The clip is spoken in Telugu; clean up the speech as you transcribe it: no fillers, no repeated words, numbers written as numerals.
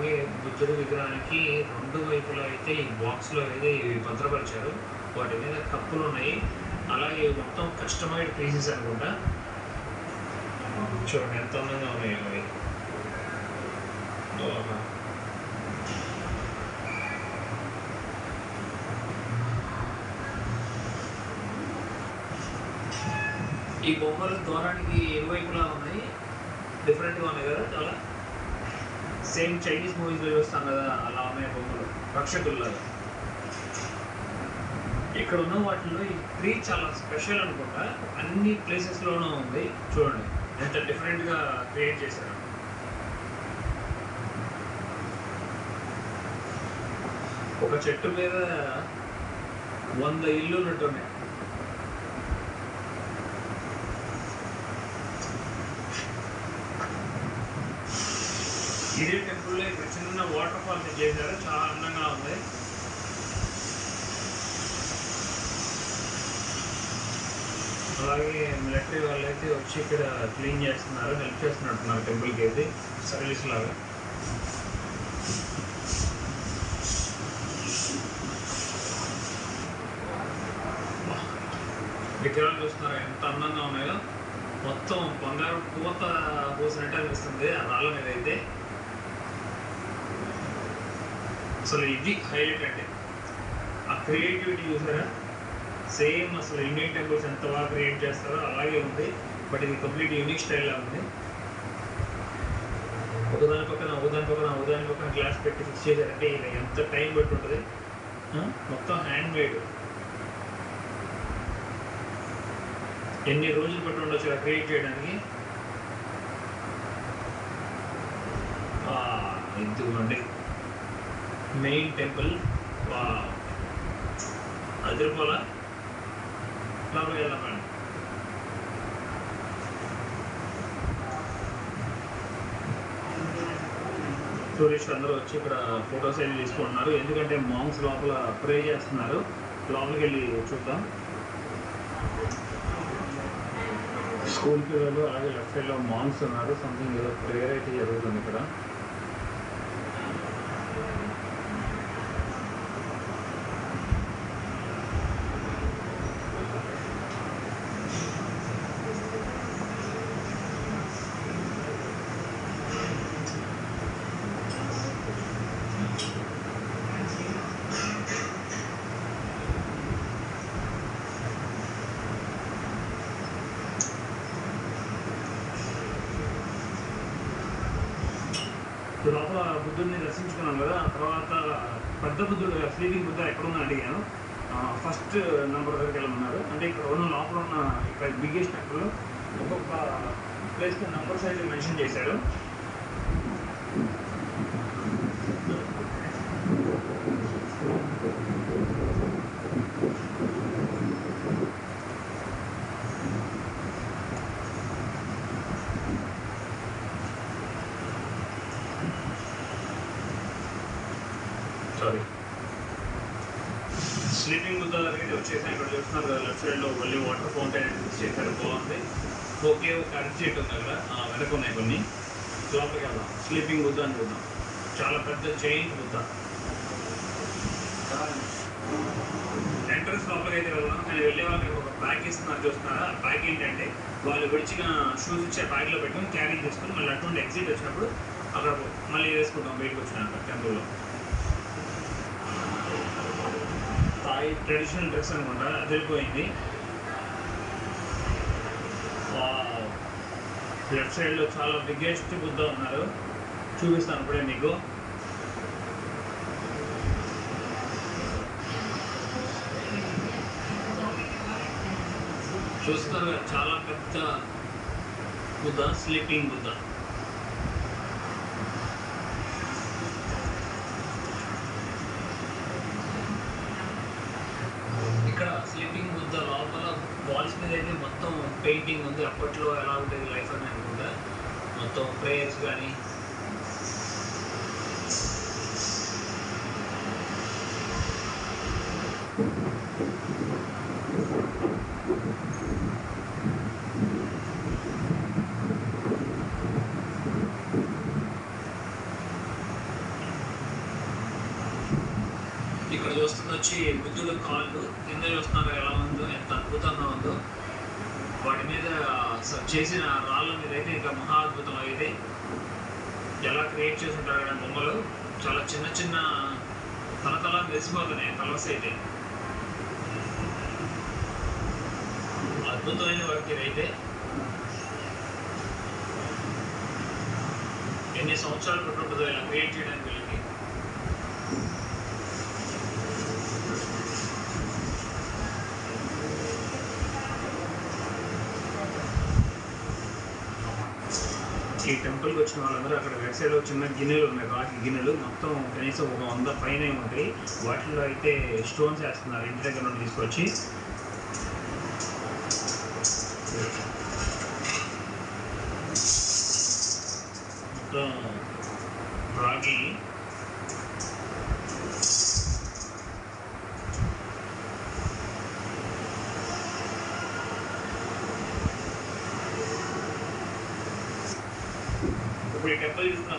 అలాగే బుద్ధుడి విగ్రహానికి రెండు వైపులా అయితే ఈ బాక్స్లో అయితే ఇవి భద్రపరిచారు. వాటి మీద కప్పులు ఉన్నాయి. అలాగే మొత్తం కస్టమైడ్ పీసెస్ అనుకుంటా. చూడండి ఎంత అందంగా ఉన్నాయి అవి. ఈ బొమ్మలు ద్వారానికి ఇరువైపులా ఉన్నాయి, డిఫరెంట్గా ఉన్నాయి కదా. చాలా సేమ్ చైనీస్ మూవీస్లో చూస్తాం కదా, అలా ఉన్నాయి బొమ్మలు రక్షకుల్లాగా. ఇక్కడ ఉన్న వాటిల్లో ఈ ట్రీ చాలా స్పెషల్ అనుకుంటా. అన్ని ప్లేసెస్లోనూ ఉంది. చూడండి ఎంత డిఫరెంట్గా క్రియేట్ చేశారు. ఒక చెట్టు మీద 100 ఇల్లు ఉన్నట్టున్నాయి. ఇదే టెంపుల్లో ఇక్కడ చిన్న వాటర్ ఫాల్స్ చేశారు, చాలా అందంగా ఉంది. అలాగే మిలిటరీ వాళ్ళు అయితే వచ్చి ఇక్కడ క్లీన్ చేస్తున్నారు, హెల్ప్ చేస్తున్నట్టున్నారు టెంపుల్కి అయితే సర్వీస్ లాగా. విగ్రహాలు చూస్తున్నారా ఎంత అందంగా ఉన్నాయో. మొత్తం బంగారు పూత పూసినట్టు అనిపిస్తుంది ఆ రాళ్ళ మీద అయితే. అసలు ఇది హైలైట్ అంటే ఆ క్రియేటివిటీ చూసారా. సేమ్ అసలు ఇండియన్ టెంపుల్స్ ఎంత బాగా క్రియేట్ చేస్తారో అలాగే ఉంది. బట్ ఇది కంప్లీట్ యూనిక్ స్టైల్లా ఉంది. ఒకదాని పక్కన గ్లాస్ పెట్టి ఫిక్స్ చేశారంటే ఇలా ఎంత టైం పెట్టి ఉంటుంది. మొత్తం హ్యాండ్ మేడ్. ఎన్ని రోజులు పట్టి ఉండొచ్చు ఇలా క్రియేట్ చేయడానికి. ఇదిగోండి మెయిన్ టెంపుల్. అదిరిపోలా. లోపలికి వెళ్దాం మేడం. టూరిస్ట్ అందరూ వచ్చి ఇక్కడ ఫొటోస్ వెళ్ళి తీసుకుంటున్నారు, ఎందుకంటే మాంగ్స్ లోపల ప్రే చేస్తున్నారు. లోపలికి వెళ్ళి చూద్దాం. స్కూల్ పిల్లలు అలాగే లెఫ్ట్ సైడ్లో మాంగ్స్ ఉన్నారు. సంథింగ్ ఏదో ప్రేయర్ అయితే జరుగుతుంది ఇక్కడ. లోపల బుద్ధుడిని దర్శించుకున్నాం కదా. ఆ తర్వాత పెద్ద బుద్ధుడు స్లీపింగ్ బుద్ధ ఎక్కడున్నా అడిగాను. ఫస్ట్ నెంబర్ దగ్గరికి వెళ్ళమన్నారు. అంటే ఇక్కడ ఉన్న లోపల ఉన్న ఇక్కడ బిగ్గెస్ట్ టెంపుల్ ఒక్కొక్క ప్లేస్కి నెంబర్స్ అయితే మెన్షన్ చేశాడు. స్లీపింగ్ బుద్ధ దగ్గరికి వచ్చేసాను. ఇక్కడ చూస్తున్నారు కదా లెఫ్ట్ సైడ్లో మళ్ళీ వాటర్ ఫౌంటైన్ ఫిక్స్ చేశారు, బాగుంది. ఒకే ఒక అరటి చెట్టు ఉంది అక్కడ, వెనక ఉన్నాయి కొన్ని. లోపలికి వెళ్దాం. స్లీపింగ్ బుద్ధ అని చూద్దాం. చాలా పెద్ద చైన్ బుద్ధ. ఎంట్రన్స్ లోపలికి అయితే వెళ్దాం. కానీ వెళ్ళే వాళ్ళకి ఒక బ్యాగ్ ఇస్తున్నారు, చూస్తున్నారా. ఆ బ్యాగ్ ఏంటంటే వాళ్ళు విడిచిన షూస్ ఇచ్చే బ్యాగ్లో పెట్టుకుని క్యారీ చేసుకుని మళ్ళీ అటువంటి ఎగ్జిట్ వచ్చినప్పుడు అక్కడ మళ్ళీ వేసుకుంటాం బయటకు వచ్చినాక టెంపుల్లో. థాయ్ ట్రెడిషనల్ డ్రెస్ అనుకుంటా, అదిరిపోయింది. లెఫ్ట్ సైడ్లో చాలా బిగ్గెస్ట్ బుద్ధ ఉన్నారు, చూపిస్తాను ఇప్పుడే మీకు. చూస్తున్నారు చాలా పెద్ద బుద్ధ, స్లీపింగ్ బుద్ధ. ఇక్కడ స్లీపింగ్ బుద్ధ లోపల వాల్స్ మీద అయితే మొత్తం పెయింటింగ్ ఉంది. అప్పట్లో ఎలా ఉండేది లైఫ్ అని అనుకుంటా. మొత్తం ప్రేయర్స్ కానీ ఇక్కడ చూస్తుంది వచ్చి బుద్ధుడు కాళ్ళు, కింద చూస్తున్నారు ఎలా ఉందో, ఎంత అద్భుతంగా ఉందో. వాటి మీద చేసిన రాళ్ళ మీద అయితే ఇంకా మహా అద్భుతం అయితే ఎలా క్రియేట్ చేసి ఉంటారు కదా బొమ్మలు. చాలా చిన్న చిన్న తల మెరిసిపోతున్నాయి కలర్స్ అయితే. అద్భుతమైన వర్క్ ఇదైతే. ఎన్ని సంవత్సరాలు పట్టుంటుందో ఇలా క్రియేట్ చేయడానికి వీళ్ళకి. ఈ టెంపుల్కి వచ్చిన వాళ్ళందరూ అక్కడ వెబ్ సైడ్లో చిన్న గిన్నెలు ఉన్నాయి, రాకి గిన్నెలు మొత్తం కనీసం ఒక 100 పైనే ఉంటాయి. వాటిలో అయితే స్టోన్స్ వేస్తున్నారు ఇంటి దగ్గర నుండి తీసుకొచ్చి. మొత్తం రాగి ఇప్పుడు ఈ టెంపుల్ చూస్తున్నారు.